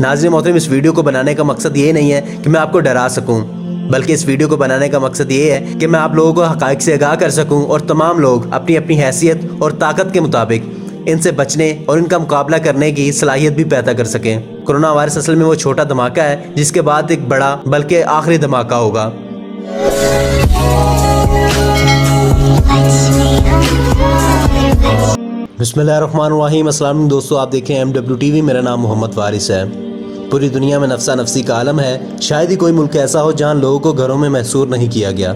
ناظرین محترم، اس ویڈیو کو بنانے کا مقصد یہ نہیں ہے کہ میں آپ کو ڈرا سکوں، بلکہ اس ویڈیو کو بنانے کا مقصد یہ ہے کہ میں آپ لوگوں کو حقائق سے آگاہ کر سکوں اور تمام لوگ اپنی اپنی حیثیت اور طاقت کے مطابق ان سے بچنے اور ان کا مقابلہ کرنے کی صلاحیت بھی پیدا کر سکیں۔ کرونا وائرس اصل میں وہ چھوٹا دھماکہ ہے جس کے بعد ایک بڑا بلکہ آخری دھماکہ ہوگا۔ بسم اللہ الرحمن الرحیم۔ السلام علیکم دوستو، آپ دیکھیں MWTV، میرا نام محمد وارث ہے۔ پوری دنیا میں نفسا نفسی کا عالم ہے، شاید ہی کوئی ملک ایسا ہو جہاں لوگوں کو گھروں میں محصور نہیں کیا گیا۔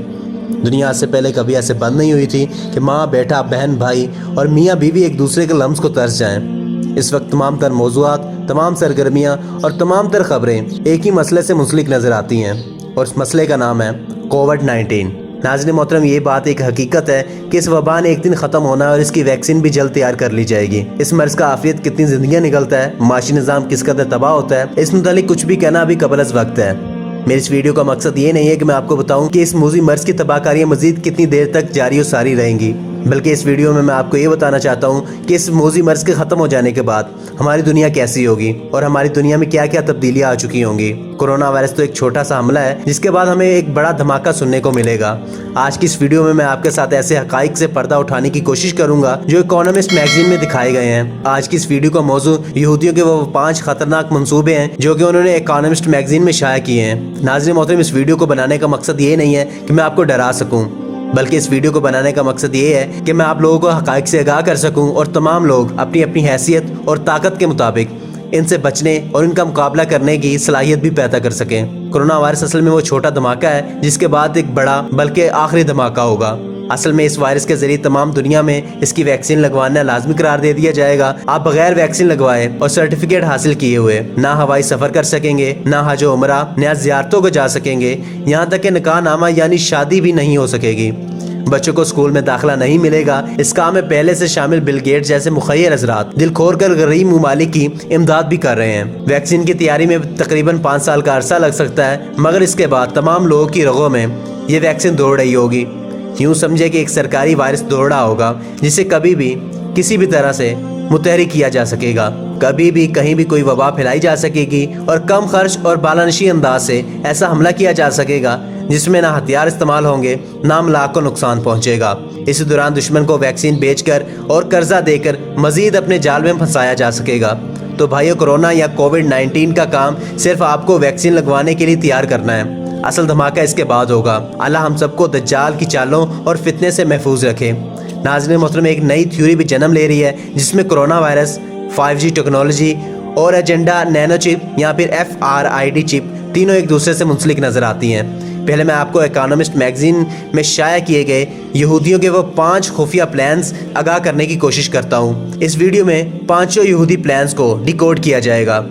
دنیا آج سے پہلے کبھی ایسے بند نہیں ہوئی تھی کہ ماں، بیٹا، بہن، بھائی اور میاں بیوی ایک دوسرے کے لمس کو ترس جائیں۔ اس وقت تمام تر موضوعات، تمام سرگرمیاں اور تمام تر خبریں ایک ہی مسئلے سے منسلک نظر آتی ہیں، اور اس مسئلے کا نام ہے کووڈ-19۔ ناظرین محترم، یہ بات ایک حقیقت ہے کہ اس وبا نے ایک دن ختم ہونا ہے اور اس کی ویکسین بھی جلد تیار کر لی جائے گی۔ اس مرض کا عافیت کتنی زندگیاں نکلتا ہے، معاشی نظام کس قدر تباہ ہوتا ہے، اس متعلق کچھ بھی کہنا ابھی قبل از وقت ہے۔ میری اس ویڈیو کا مقصد یہ نہیں ہے کہ میں آپ کو بتاؤں کہ اس موذی مرض کی تباہ کاریاں مزید کتنی دیر تک جاری و ساری رہیں گی، بلکہ اس ویڈیو میں آپ کو یہ بتانا چاہتا ہوں کہ اس موذی مرض کے ختم ہو جانے کے بعد ہماری دنیا کیسی ہوگی اور ہماری دنیا میں کیا کیا تبدیلیاں آ چکی ہوں گی۔ کرونا وائرس تو ایک چھوٹا سا حملہ ہے جس کے بعد ہمیں ایک بڑا دھماکہ سننے کو ملے گا۔ آج کی اس ویڈیو میں آپ کے ساتھ ایسے حقائق سے پردہ اٹھانے کی کوشش کروں گا جو اکانومسٹ میگزین میں دکھائے گئے ہیں۔ آج کی اس ویڈیو کا موضوع یہودیوں کے وہ 5 خطرناک منصوبے ہیں جو کہ انہوں نے اکانومسٹ میگزین میں شائع کیے ہیں۔ ناظرین محترم، اس ویڈیو کو بنانے کا مقصد یہ نہیں ہے کہ میں آپ کو ڈرا سکوں، بلکہ اس ویڈیو کو بنانے کا مقصد یہ ہے کہ میں آپ لوگوں کو حقائق سے آگاہ کر سکوں اور تمام لوگ اپنی اپنی حیثیت اور طاقت کے مطابق ان سے بچنے اور ان کا مقابلہ کرنے کی صلاحیت بھی پیدا کر سکیں۔ کرونا وائرس اصل میں وہ چھوٹا دھماکہ ہے جس کے بعد ایک بڑا بلکہ آخری دھماکہ ہوگا۔ اصل میں اس وائرس کے ذریعے تمام دنیا میں اس کی ویکسین لگوانا لازمی قرار دے دیا جائے گا۔ آپ بغیر ویکسین لگوائے اور سرٹیفکیٹ حاصل کیے ہوئے نہ ہوائی سفر کر سکیں گے، نہ حج و عمرہ، نہ زیارتوں کو جا سکیں گے، یہاں تک کہ نکاح نامہ یعنی شادی بھی نہیں ہو سکے گی۔ بچوں کو اسکول میں داخلہ نہیں ملے گا۔ اس کام میں پہلے سے شامل بل گیٹس جیسے مخیر حضرات دل کھول کر غریب ممالک کی امداد بھی کر رہے ہیں۔ ویکسین کی تیاری میں تقریباً 5 سال کا عرصہ لگ سکتا ہے، مگر اس کے بعد تمام لوگوں کی رگوں میں یہ ویکسین دوڑ رہی ہوگی۔ یوں سمجھے کہ ایک سرکاری وائرس دوڑ رہا ہوگا جسے کبھی بھی کسی بھی طرح سے متحرک کیا جا سکے گا، کبھی بھی کہیں بھی کوئی وبا پھیلائی جا سکے گی اور کم خرچ اور بالانشی انداز سے ایسا حملہ کیا جا سکے گا جس میں نہ ہتھیار استعمال ہوں گے، نہ املاک کو نقصان پہنچے گا۔ اسی دوران دشمن کو ویکسین بیچ کر اور قرضہ دے کر مزید اپنے جال میں پھنسایا جا سکے گا۔ تو بھائیو، کرونا یا کووڈ-19 کا کام صرف آپ کو ویکسین لگوانے کے لیے تیار کرنا ہے، اصل دھماکہ اس کے بعد ہوگا۔ اللہ ہم سب کو دجال کی چالوں اور فتنے سے محفوظ رکھے۔ ناظرین محترم، ایک نئی تھیوری بھی جنم لے رہی ہے جس میں کرونا وائرس، 5G ٹیکنالوجی اور ایجنڈا نینو چپ یا پھر FRID چپ تینوں ایک دوسرے سے منسلک نظر آتی ہیں۔ پہلے میں آپ کو اکانومسٹ میگزین میں شائع کیے گئے یہودیوں کے وہ 5 خفیہ پلانز آگاہ کرنے کی کوشش کرتا ہوں۔ اس ویڈیو میں 5 یہودی پلانز کو ڈیکوڈ کیا جائے گا۔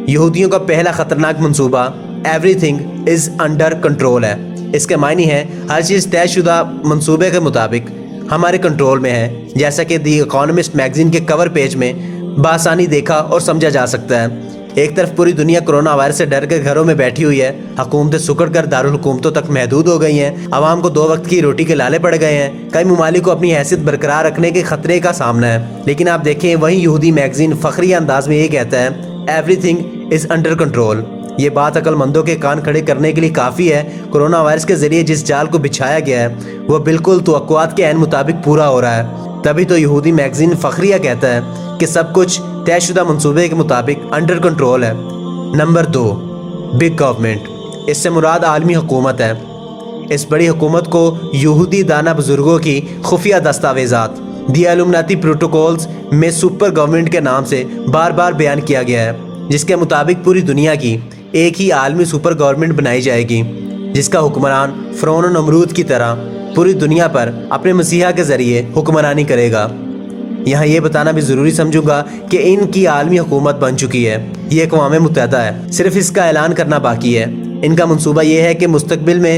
یہودیوں کا پہلا خطرناک منصوبہ every thing is under control ہے۔ اس کے معنی ہے ہر چیز طے شدہ منصوبے کے مطابق ہمارے کنٹرول میں ہے، جیسا کہ دی اکانومسٹ میگزین کے کور پیج میں بآسانی دیکھا اور سمجھا جا سکتا ہے۔ ایک طرف پوری دنیا کرونا وائرس سے ڈر کے گھروں میں بیٹھی ہوئی ہے، حکومتیں سکڑ کر دارالحکومتوں تک محدود ہو گئی ہیں، عوام کو 2 وقت کی روٹی کے لالے پڑ گئے ہیں، کئی ممالک کو اپنی حیثیت برقرار رکھنے کے خطرے کا سامنا ہے۔ لیکن آپ دیکھیں، وہیں یہودی میگزین فخریہ انداز میں یہ کہتا ہے every thing is under control. یہ بات عقل مندوں کے کان کھڑے کرنے کے لیے کافی ہے۔ کرونا وائرس کے ذریعے جس جال کو بچھایا گیا ہے وہ بالکل توقعات کے عین مطابق پورا ہو رہا ہے۔ تبھی تو یہودی میگزین فخریہ کہتا ہے کہ سب کچھ طے شدہ منصوبے کے مطابق انڈر کنٹرول ہے۔ Number 2، big government. اس سے مراد عالمی حکومت ہے۔ اس بڑی حکومت کو یہودی دانا بزرگوں کی خفیہ دستاویزات دی الومناتی پروٹوکولز میں سپر گورنمنٹ کے نام سے بار بار بیان کیا گیا ہے، جس کے مطابق پوری دنیا کی ایک ہی عالمی سپر گورنمنٹ بنائی جائے گی جس کا حکمران فرعون و نمرود کی طرح پوری دنیا پر اپنے مسیحا کے ذریعے حکمرانی کرے گا۔ یہاں یہ بتانا بھی ضروری سمجھوں گا کہ ان کی عالمی حکومت بن چکی ہے، یہ اقوام متحدہ ہے، صرف اس کا اعلان کرنا باقی ہے۔ ان کا منصوبہ یہ ہے کہ مستقبل میں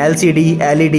LCD, LED,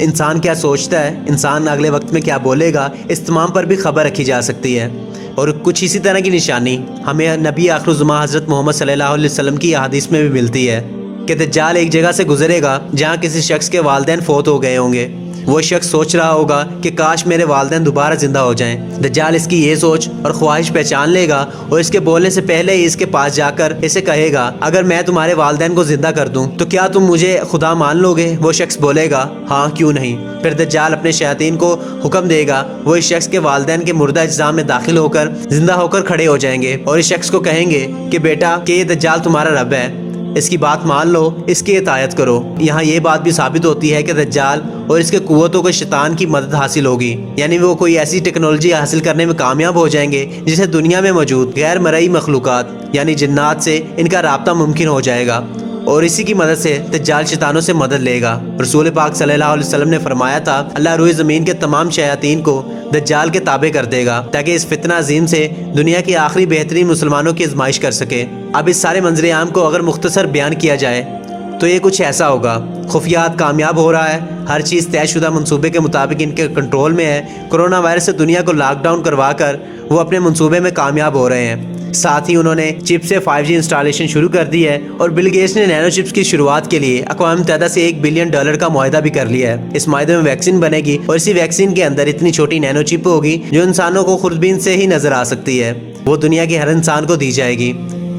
انسان کیا سوچتا ہے، انسان اگلے وقت میں کیا بولے گا، اس تمام پر بھی خبر رکھی جا سکتی ہے۔ اور کچھ اسی طرح کی نشانی ہمیں نبی آخر الزماں حضرت محمد صلی اللہ علیہ وسلم کی احادیث میں بھی ملتی ہے کہ دجال ایک جگہ سے گزرے گا جہاں کسی شخص کے والدین فوت ہو گئے ہوں گے۔ وہ شخص سوچ رہا ہوگا کہ کاش میرے والدین دوبارہ زندہ ہو جائیں۔ دجال اس کی یہ سوچ اور خواہش پہچان لے گا اور اس کے بولنے سے پہلے ہی اس کے پاس جا کر اسے کہے گا، اگر میں تمہارے والدین کو زندہ کر دوں تو کیا تم مجھے خدا مان لو گے؟ وہ شخص بولے گا، ہاں کیوں نہیں۔ پھر دجال اپنے شیاطین کو حکم دے گا، وہ اس شخص کے والدین کے مردہ اجزاء میں داخل ہو کر زندہ ہو کر کھڑے ہو جائیں گے اور اس شخص کو کہیں گے کہ بیٹا کہ یہ دجال تمہارا رب ہے، اس کی بات مان لو، اس کی اطاعت کرو۔ یہاں یہ بات بھی ثابت ہوتی ہے کہ دجال اور اس کے قوتوں کو شیطان کی مدد حاصل ہوگی، یعنی وہ کوئی ایسی ٹیکنالوجی حاصل کرنے میں کامیاب ہو جائیں گے جسے دنیا میں موجود غیر مرئی مخلوقات یعنی جنات سے ان کا رابطہ ممکن ہو جائے گا، اور اسی کی مدد سے دجال شیطانوں سے مدد لے گا۔ رسول پاک صلی اللہ علیہ وسلم نے فرمایا تھا، اللہ روئے زمین کے تمام شیاطین کو دجال کے تابع کر دے گا تاکہ اس فتنہ عظیم سے دنیا کی آخری بہترین مسلمانوں کی آزمائش کر سکے۔ اب اس سارے منظر عام کو اگر مختصر بیان کیا جائے تو یہ کچھ ایسا ہوگا، خفیات کامیاب ہو رہا ہے، ہر چیز طے شدہ منصوبے کے مطابق ان کے کنٹرول میں ہے، کرونا وائرس سے دنیا کو لاک ڈاؤن کروا کر وہ اپنے منصوبے میں کامیاب ہو رہے ہیں۔ ساتھ ہی انہوں نے چپ سے 5G انسٹالیشن شروع کر دی ہے، اور بل گیٹس نے نینو چپس کی شروعات کے لیے اقوام متحدہ سے $1 بلین کا معاہدہ بھی کر لیا ہے۔ اس معاہدے میں ویکسین بنے گی اور اسی ویکسین کے اندر اتنی چھوٹی نینو چپ ہوگی جو انسانوں کو خوردبین سے ہی نظر آ سکتی ہے، وہ دنیا کے ہر انسان کو دی جائے گی۔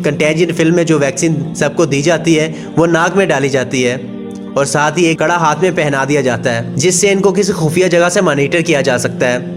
کنٹیجن فلم میں جو ویکسین سب کو دی جاتی ہے وہ ناک میں ڈالی جاتی ہے اور ساتھ ہی ایک کڑا ہاتھ میں پہنا دیا جاتا ہے جس سے ان کو کسی خفیہ جگہ سے مانیٹر کیا جا سکتا ہے۔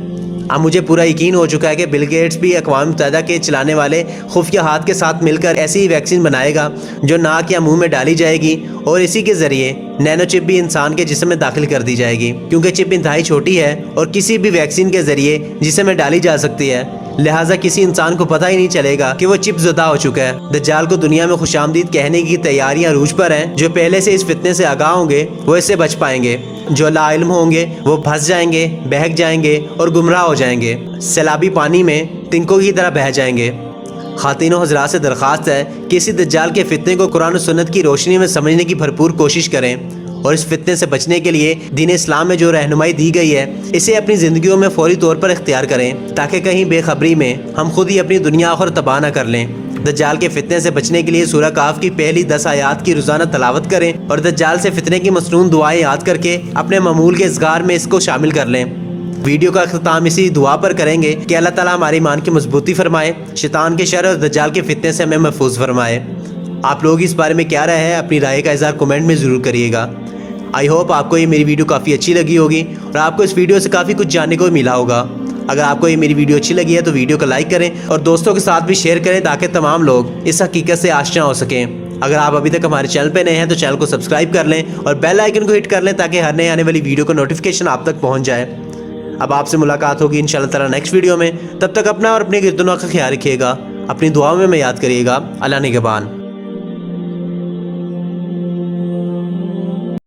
اب مجھے پورا یقین ہو چکا ہے کہ بل گیٹس بھی اقوام متحدہ کے چلانے والے خفیہ ہاتھ کے ساتھ مل کر ایسی ہی ویکسین بنائے گا جو ناک یا منہ میں ڈالی جائے گی، اور اسی کے ذریعے نینو چپ بھی انسان کے جسم میں داخل کر دی جائے گی، کیونکہ چپ انتہائی چھوٹی ہے اور کسی بھی ویکسین کے ذریعے جسم میں ڈالی جا سکتی ہے، لہٰذا کسی انسان کو پتہ ہی نہیں چلے گا کہ وہ چپ زدہ ہو چکا ہے۔ دجال کو دنیا میں خوش آمدید کہنے کی تیاریاں عروج پر ہیں۔ جو پہلے سے اس فتنے سے آگاہ ہوں گے وہ اس سے بچ پائیں گے، جو لا علم ہوں گے وہ پھنس جائیں گے، بہک جائیں گے اور گمراہ ہو جائیں گے، سیلابی پانی میں تنکوں کی طرح بہہ جائیں گے۔ خواتین و حضرات سے درخواست ہے کہ اسی دجال کے فتنے کو قرآن و سنت کی روشنی میں سمجھنے کی بھرپور کوشش کریں، اور اس فتنے سے بچنے کے لیے دین اسلام میں جو رہنمائی دی گئی ہے اسے اپنی زندگیوں میں فوری طور پر اختیار کریں، تاکہ کہیں بے خبری میں ہم خود ہی اپنی دنیا آخر تباہ نہ کر لیں۔ دجال کے فتنے سے بچنے کے لیے سورہ کاف کی پہلی 10 آیات کی روزانہ تلاوت کریں، اور دجال سے فتنے کی مسنون دعائیں یاد کر کے اپنے معمول کے اذکار میں اس کو شامل کر لیں۔ ویڈیو کا اختتام اسی دعا پر کریں گے کہ اللہ تعالیٰ ہماری ایمان کی مضبوطی فرمائے، شیطان کے شر اور دجال کے فتنے سے ہمیں محفوظ فرمائے۔ آپ لوگ اس بارے میں کیا رائے ہیں؟ اپنی رائے کا اظہار کمنٹ میں ضرور کریے گا۔ آئی ہوپ آپ کو یہ میری ویڈیو کافی اچھی لگی ہوگی اور آپ کو اس ویڈیو سے کافی کچھ جاننے کو ملا ہوگا۔ اگر آپ کو یہ میری ویڈیو اچھی لگی ہے تو ویڈیو کو لائک کریں اور دوستوں کے ساتھ بھی شیئر کریں تاکہ تمام لوگ اس حقیقت سے آشنا ہو سکیں۔ اگر آپ ابھی تک ہمارے چینل پہ نئے ہیں تو چینل کو سبسکرائب کر لیں اور بیل آئیکن کو ہٹ کر لیں تاکہ ہر نئے آنے والی ویڈیو کو نوٹیفیکیشن آپ تک پہنچ جائے۔ اب آپ سے ملاقات ہوگی انشاءاللہ تعالیٰ نیکسٹ ویڈیو میں، تب تک اپنا اور اپنے گردنوں کا خیال رکھیے گا، اپنی دعاؤں میں یاد کریے گا۔ اللہ نگہبان۔